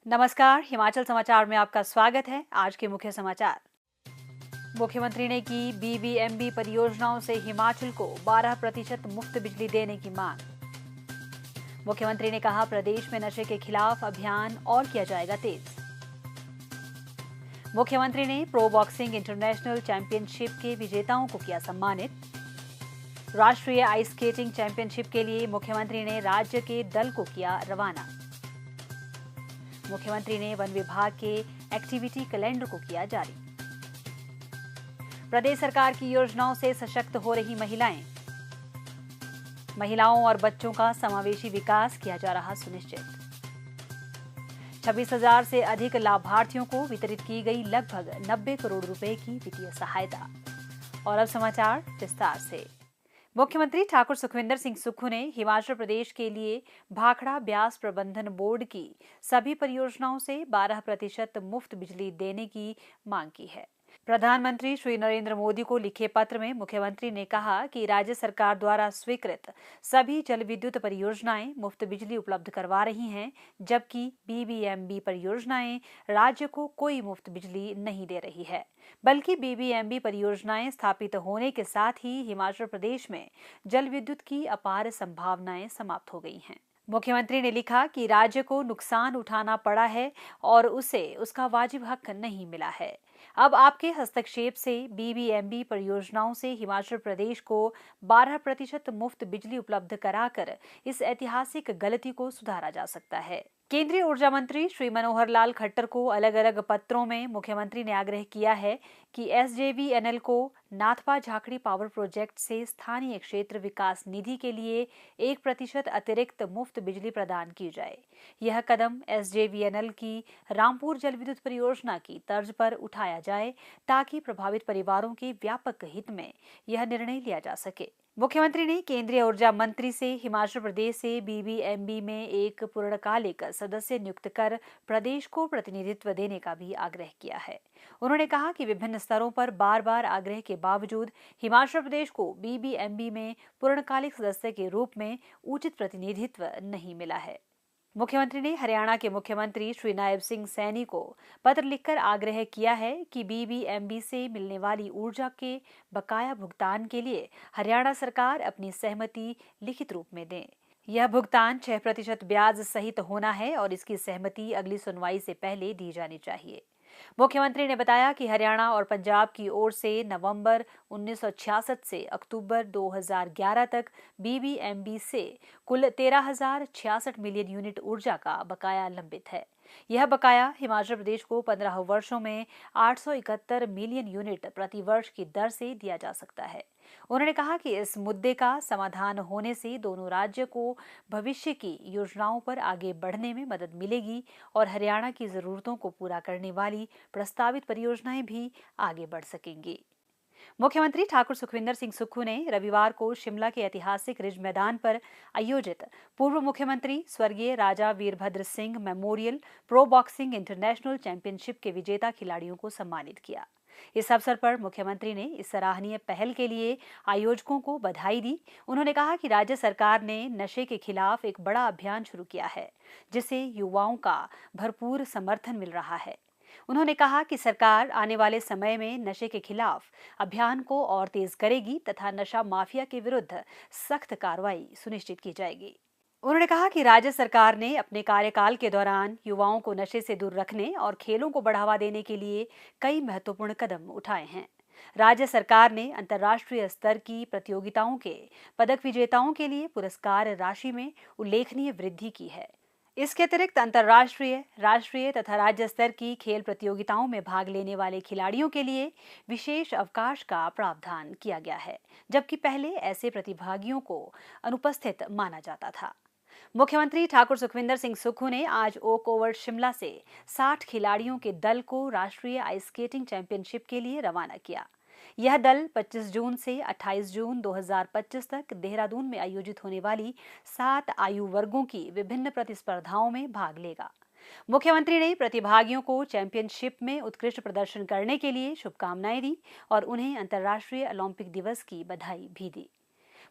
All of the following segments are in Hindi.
नमस्कार, हिमाचल समाचार में आपका स्वागत है। आज के मुख्य समाचार। मुख्यमंत्री ने की बीबीएमबी परियोजनाओं से हिमाचल को 12% मुफ्त बिजली देने की मांग। मुख्यमंत्री ने कहा प्रदेश में नशे के खिलाफ अभियान और किया जाएगा तेज। मुख्यमंत्री ने प्रो बॉक्सिंग इंटरनेशनल चैंपियनशिप के विजेताओं को किया सम्मानित। राष्ट्रीय आइस स्केटिंग चैंपियनशिप के लिए मुख्यमंत्री ने राज्य के दल को किया रवाना। मुख्यमंत्री ने वन विभाग के एक्टिविटी कैलेंडर को किया जारी। प्रदेश सरकार की योजनाओं से सशक्त हो रही महिलाएं। महिलाओं और बच्चों का समावेशी विकास किया जा रहा सुनिश्चित। 26,000 से अधिक लाभार्थियों को वितरित की गई लगभग 90 करोड़ रुपए की वित्तीय सहायता। और अब समाचार विस्तार से। मुख्यमंत्री ठाकुर सुखविंदर सिंह सुक्खू ने हिमाचल प्रदेश के लिए भाखड़ा ब्यास प्रबंधन बोर्ड की सभी परियोजनाओं से 12% मुफ्त बिजली देने की मांग की है। प्रधानमंत्री श्री नरेंद्र मोदी को लिखे पत्र में मुख्यमंत्री ने कहा कि राज्य सरकार द्वारा स्वीकृत सभी जल विद्युत परियोजनाएं मुफ्त बिजली उपलब्ध करवा रही हैं, जबकि बीबीएमबी परियोजनाएं राज्य को कोई मुफ्त बिजली नहीं दे रही है, बल्कि बीबीएमबी परियोजनाएं स्थापित होने के साथ ही हिमाचल प्रदेश में जल विद्युत की अपार संभावनाएं समाप्त हो गई हैं। मुख्यमंत्री ने लिखा कि राज्य को नुकसान उठाना पड़ा है और उसे उसका वाजिब हक नहीं मिला है। अब आपके हस्तक्षेप से बीबीएमबी परियोजनाओं से हिमाचल प्रदेश को 12% मुफ्त बिजली उपलब्ध कराकर इस ऐतिहासिक गलती को सुधारा जा सकता है। केंद्रीय ऊर्जा मंत्री श्री मनोहर लाल खट्टर को अलग अलग पत्रों में मुख्यमंत्री ने आग्रह किया है कि एसजेवीएनएल को नाथपा झाकड़ी पावर प्रोजेक्ट से स्थानीय क्षेत्र विकास निधि के लिए 1% अतिरिक्त मुफ्त बिजली प्रदान की जाए। यह कदम एसजेवीएनएल की रामपुर जल विद्युत परियोजना की तर्ज पर उठाया जाए ताकि प्रभावित परिवारों के व्यापक हित में यह निर्णय लिया जा सके। मुख्यमंत्री ने केंद्रीय ऊर्जा मंत्री से हिमाचल प्रदेश से बीबीएमबी में एक पूर्णकालिक सदस्य नियुक्त कर प्रदेश को प्रतिनिधित्व देने का भी आग्रह किया है। उन्होंने कहा कि विभिन्न स्तरों पर बार बार आग्रह के बावजूद हिमाचल प्रदेश को बीबीएमबी में पूर्णकालिक सदस्य के रूप में उचित प्रतिनिधित्व नहीं मिला है। मुख्यमंत्री ने हरियाणा के मुख्यमंत्री श्री नायब सिंह सैनी को पत्र लिखकर आग्रह किया है कि बीबीएमबी से मिलने वाली ऊर्जा के बकाया भुगतान के लिए हरियाणा सरकार अपनी सहमति लिखित रूप में दे। यह भुगतान 6% ब्याज सहित होना है और इसकी सहमति अगली सुनवाई से पहले दी जानी चाहिए। मुख्यमंत्री ने बताया कि हरियाणा और पंजाब की ओर से नवंबर 1966 से अक्टूबर 2011 तक बीबीएमबी से कुल 13,066 मिलियन यूनिट ऊर्जा का बकाया लंबित है। यह बकाया हिमाचल प्रदेश को 15 वर्षों में 871 मिलियन यूनिट प्रति वर्ष की दर से दिया जा सकता है। उन्होंने कहा कि इस मुद्दे का समाधान होने से दोनों राज्य को भविष्य की योजनाओं पर आगे बढ़ने में मदद मिलेगी और हरियाणा की जरूरतों को पूरा करने वाली प्रस्तावित परियोजनाएं भी आगे बढ़ सकेंगी। मुख्यमंत्री ठाकुर सुखविंदर सिंह सुक्खू ने रविवार को शिमला के ऐतिहासिक रिज मैदान पर आयोजित पूर्व मुख्यमंत्री स्वर्गीय Raja Virbhadra Singh memorial pro boxing international championship के विजेता खिलाड़ियों को सम्मानित किया। इस अवसर पर मुख्यमंत्री ने इस सराहनीय पहल के लिए आयोजकों को बधाई दी। उन्होंने कहा कि राज्य सरकार ने नशे के खिलाफ एक बड़ा अभियान शुरू किया है, जिसे युवाओं का भरपूर समर्थन मिल रहा है। उन्होंने कहा कि सरकार आने वाले समय में नशे के खिलाफ अभियान को और तेज करेगी तथा नशा माफिया के विरुद्ध सख्त कार्रवाई सुनिश्चित की जाएगी। उन्होंने कहा कि राज्य सरकार ने अपने कार्यकाल के दौरान युवाओं को नशे से दूर रखने और खेलों को बढ़ावा देने के लिए कई महत्वपूर्ण कदम उठाए हैं। राज्य सरकार ने अंतर्राष्ट्रीय स्तर की प्रतियोगिताओं के पदक विजेताओं के लिए पुरस्कार राशि में उल्लेखनीय वृद्धि की है। इसके अतिरिक्त अंतर्राष्ट्रीय, राष्ट्रीय तथा राज्य स्तर की खेल प्रतियोगिताओं में भाग लेने वाले खिलाड़ियों के लिए विशेष अवकाश का प्रावधान किया गया है, जबकि पहले ऐसे प्रतिभागियों को अनुपस्थित माना जाता था। मुख्यमंत्री ठाकुर सुखविंदर सिंह सुक्खू ने आज ओक ओवर शिमला से 60 खिलाड़ियों के दल को राष्ट्रीय आइस स्केटिंग चैंपियनशिप के लिए रवाना किया। यह दल 25 जून से 28 जून 2025 तक देहरादून में आयोजित होने वाली 7 आयु वर्गों की विभिन्न प्रतिस्पर्धाओं में भाग लेगा। मुख्यमंत्री ने प्रतिभागियों को चैंपियनशिप में उत्कृष्ट प्रदर्शन करने के लिए शुभकामनाएं दी और उन्हें अंतर्राष्ट्रीय ओलंपिक दिवस की बधाई भी दी।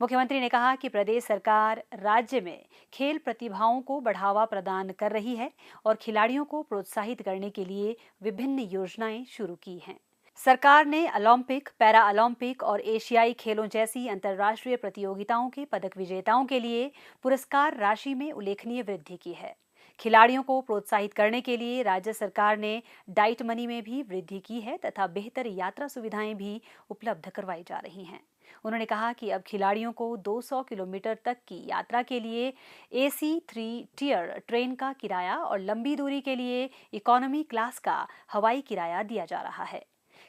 मुख्यमंत्री ने कहा कि प्रदेश सरकार राज्य में खेल प्रतिभाओं को बढ़ावा प्रदान कर रही है और खिलाड़ियों को प्रोत्साहित करने के लिए विभिन्न योजनाएं शुरू की हैं। सरकार ने ओलंपिक, पैरा ओलंपिक और एशियाई खेलों जैसी अंतर्राष्ट्रीय प्रतियोगिताओं के पदक विजेताओं के लिए पुरस्कार राशि में उल्लेखनीय वृद्धि की है। खिलाड़ियों को प्रोत्साहित करने के लिए राज्य सरकार ने डाइट मनी में भी वृद्धि की है तथा बेहतर यात्रा सुविधाएं भी उपलब्ध करवाई जा रही हैं। उन्होंने कहा कि अब खिलाड़ियों को 200 किलोमीटर तक की यात्रा के लिए AC 3 टियर ट्रेन का किराया और लंबी दूरी के लिए इकोनॉमी क्लास का हवाई किराया दिया जा रहा है।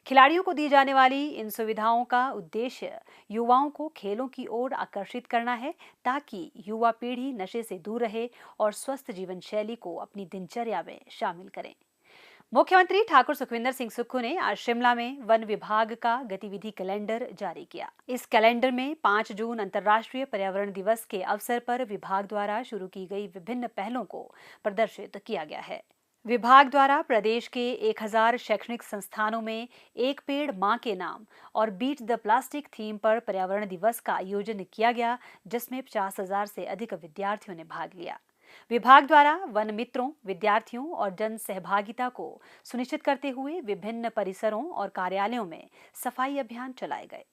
खिलाड़ियों को दी जाने वाली इन सुविधाओं का उद्देश्य युवाओं को खेलों की ओर आकर्षित करना है ताकि युवा पीढ़ी नशे से दूर रहे और स्वस्थ जीवन शैली को अपनी दिनचर्या में शामिल करें। मुख्यमंत्री ठाकुर सुखविंदर सिंह सुक्खू ने आज शिमला में वन विभाग का गतिविधि कैलेंडर जारी किया। इस कैलेंडर में 5 जून अंतर्राष्ट्रीय पर्यावरण दिवस के अवसर पर विभाग द्वारा शुरू की गई विभिन्न पहलों को प्रदर्शित किया गया है। विभाग द्वारा प्रदेश के 1000 शैक्षणिक संस्थानों में एक पेड़ मां के नाम और बीट द प्लास्टिक थीम पर पर्यावरण दिवस का आयोजन किया गया, जिसमें 50,000 से अधिक विद्यार्थियों ने भाग लिया। विभाग द्वारा वन मित्रों, विद्यार्थियों और जन सहभागिता को सुनिश्चित करते हुए विभिन्न परिसरों और कार्यालयों में सफाई अभियान चलाए गए।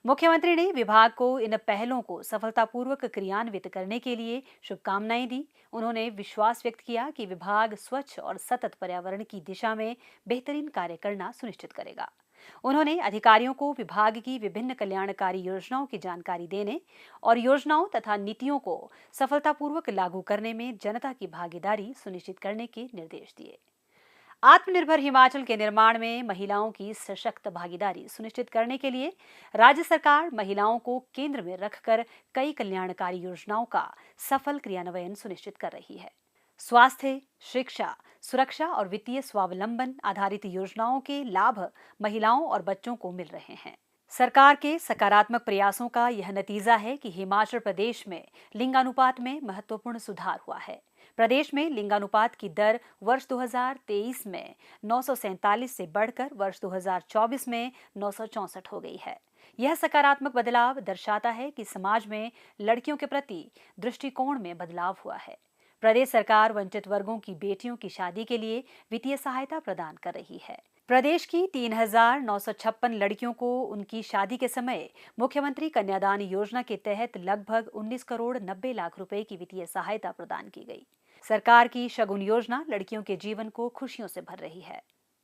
मुख्यमंत्री ने विभाग को इन पहलों को सफलतापूर्वक क्रियान्वित करने के लिए शुभकामनाएं दी। उन्होंने विश्वास व्यक्त किया कि विभाग स्वच्छ और सतत पर्यावरण की दिशा में बेहतरीन कार्य करना सुनिश्चित करेगा। उन्होंने अधिकारियों को विभाग की विभिन्न कल्याणकारी योजनाओं की जानकारी देने और योजनाओं तथा नीतियों को सफलतापूर्वक लागू करने में जनता की भागीदारी सुनिश्चित करने के निर्देश दिए। आत्मनिर्भर हिमाचल के निर्माण में महिलाओं की सशक्त भागीदारी सुनिश्चित करने के लिए राज्य सरकार महिलाओं को केंद्र में रखकर कई कल्याणकारी योजनाओं का सफल क्रियान्वयन सुनिश्चित कर रही है। स्वास्थ्य, शिक्षा, सुरक्षा और वित्तीय स्वावलंबन आधारित योजनाओं के लाभ महिलाओं और बच्चों को मिल रहे हैं। सरकार के सकारात्मक प्रयासों का यह नतीजा है कि हिमाचल प्रदेश में लिंगानुपात में महत्वपूर्ण सुधार हुआ है। प्रदेश में लिंगानुपात की दर वर्ष 2023 में 947 से बढ़कर वर्ष 2024 में 964 हो गई है। यह सकारात्मक बदलाव दर्शाता है कि समाज में लड़कियों के प्रति दृष्टिकोण में बदलाव हुआ है। प्रदेश सरकार वंचित वर्गों की बेटियों की शादी के लिए वित्तीय सहायता प्रदान कर रही है। प्रदेश की 3,956 लड़कियों को उनकी शादी के समय मुख्यमंत्री कन्यादान योजना के तहत लगभग 19 करोड़ 90 लाख रुपए की वित्तीय सहायता प्रदान की गई। सरकार की शगुन योजना लड़कियों के जीवन को खुशियों से भर रही है।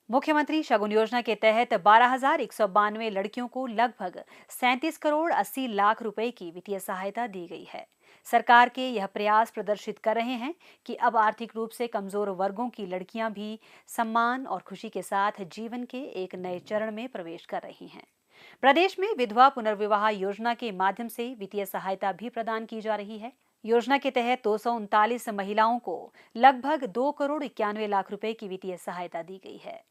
मुख्यमंत्री शगुन योजना के तहत 12,192 लड़कियों को लगभग 37 करोड़ 80 लाख रुपए की वित्तीय सहायता दी गई है। सरकार के यह प्रयास प्रदर्शित कर रहे हैं कि अब आर्थिक रूप से कमजोर वर्गों की लड़कियां भी सम्मान और खुशी के साथ जीवन के एक नए चरण में प्रवेश कर रही हैं। प्रदेश में विधवा पुनर्विवाह योजना के माध्यम से वित्तीय सहायता भी प्रदान की जा रही है। योजना के तहत 239 महिलाओं को लगभग 2 करोड़ 91 लाख रुपए की वित्तीय सहायता दी गई है।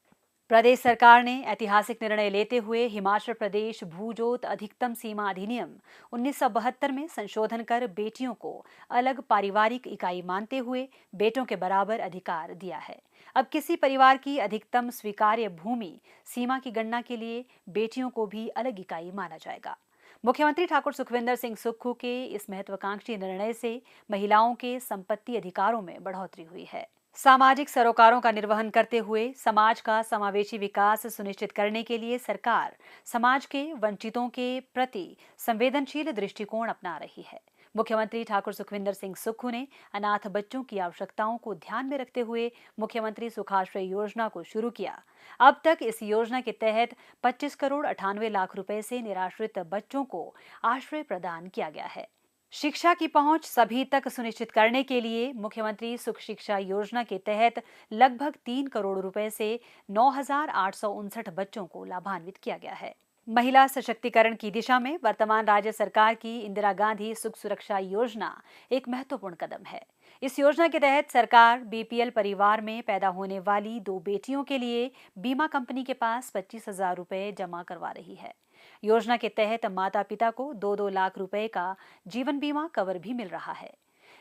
प्रदेश सरकार ने ऐतिहासिक निर्णय लेते हुए हिमाचल प्रदेश भूजोत अधिकतम सीमा अधिनियम 1972 में संशोधन कर बेटियों को अलग पारिवारिक इकाई मानते हुए बेटों के बराबर अधिकार दिया है। अब किसी परिवार की अधिकतम स्वीकार्य भूमि सीमा की गणना के लिए बेटियों को भी अलग इकाई माना जाएगा। मुख्यमंत्री ठाकुर सुखविंदर सिंह सुक्खू के इस महत्वाकांक्षी निर्णय से महिलाओं के संपत्ति अधिकारों में बढ़ोतरी हुई है। सामाजिक सरोकारों का निर्वहन करते हुए समाज का समावेशी विकास सुनिश्चित करने के लिए सरकार समाज के वंचितों के प्रति संवेदनशील दृष्टिकोण अपना रही है। मुख्यमंत्री ठाकुर सुखविंदर सिंह सुक्खू ने अनाथ बच्चों की आवश्यकताओं को ध्यान में रखते हुए मुख्यमंत्री सुखाश्रय योजना को शुरू किया। अब तक इस योजना के तहत 25 करोड़ 98 लाख रुपए से निराश्रित बच्चों को आश्रय प्रदान किया गया है। शिक्षा की पहुंच सभी तक सुनिश्चित करने के लिए मुख्यमंत्री सुख शिक्षा योजना के तहत लगभग 3 करोड़ रुपए से 9,859 बच्चों को लाभान्वित किया गया है। महिला सशक्तिकरण की दिशा में वर्तमान राज्य सरकार की इंदिरा गांधी सुख सुरक्षा योजना एक महत्वपूर्ण कदम है। इस योजना के तहत सरकार BPL परिवार में पैदा होने वाली 2 बेटियों के लिए बीमा कंपनी के पास 25,000 रुपए जमा करवा रही है। योजना के तहत माता पिता को 2-2 लाख रुपए का जीवन बीमा कवर भी मिल रहा है।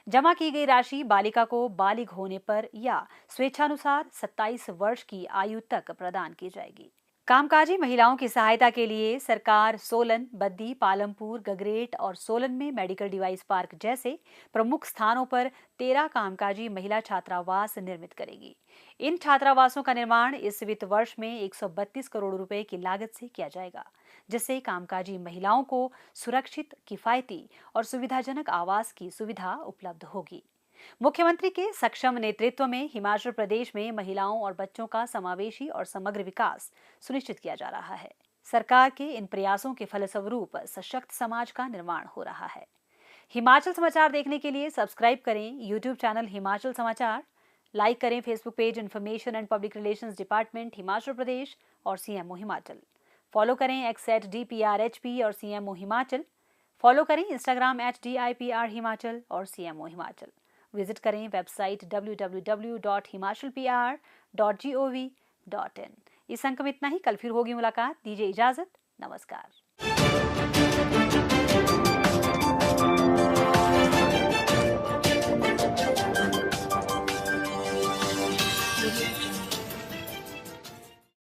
जमा की गई राशि बालिका को बालिग होने पर या स्वेच्छानुसार 27 वर्ष की आयु तक प्रदान की जाएगी। कामकाजी महिलाओं की सहायता के लिए सरकार सोलन, बद्दी, पालमपुर, गगरेट और सोलन में मेडिकल डिवाइस पार्क जैसे प्रमुख स्थानों पर 13 कामकाजी महिला छात्रावास निर्मित करेगी। इन छात्रावासों का निर्माण इस वित्त वर्ष में 132 करोड़ रुपए की लागत से किया जाएगा, जिससे कामकाजी महिलाओं को सुरक्षित, किफायती और सुविधाजनक आवास की सुविधा उपलब्ध होगी। मुख्यमंत्री के सक्षम नेतृत्व में हिमाचल प्रदेश में महिलाओं और बच्चों का समावेशी और समग्र विकास सुनिश्चित किया जा रहा है। सरकार के इन प्रयासों के फलस्वरूप सशक्त समाज का निर्माण हो रहा है। हिमाचल समाचार देखने के लिए सब्सक्राइब करें यूट्यूब चैनल हिमाचल समाचार, लाइक करें Facebook page information and public relations department Himachal Pradesh और सीएमओ हिमाचल, फॉलो करें @DPRHP और सीएमओ हिमाचल, फॉलो करें इंस्टाग्राम @DIPR हिमाचल और सीएमओ हिमाचल। विजिट करें वेबसाइट www.himachalpr.gov.in। इस अंक में इतना ही। कल फिर होगी मुलाकात। दीजिए इजाजत। नमस्कार।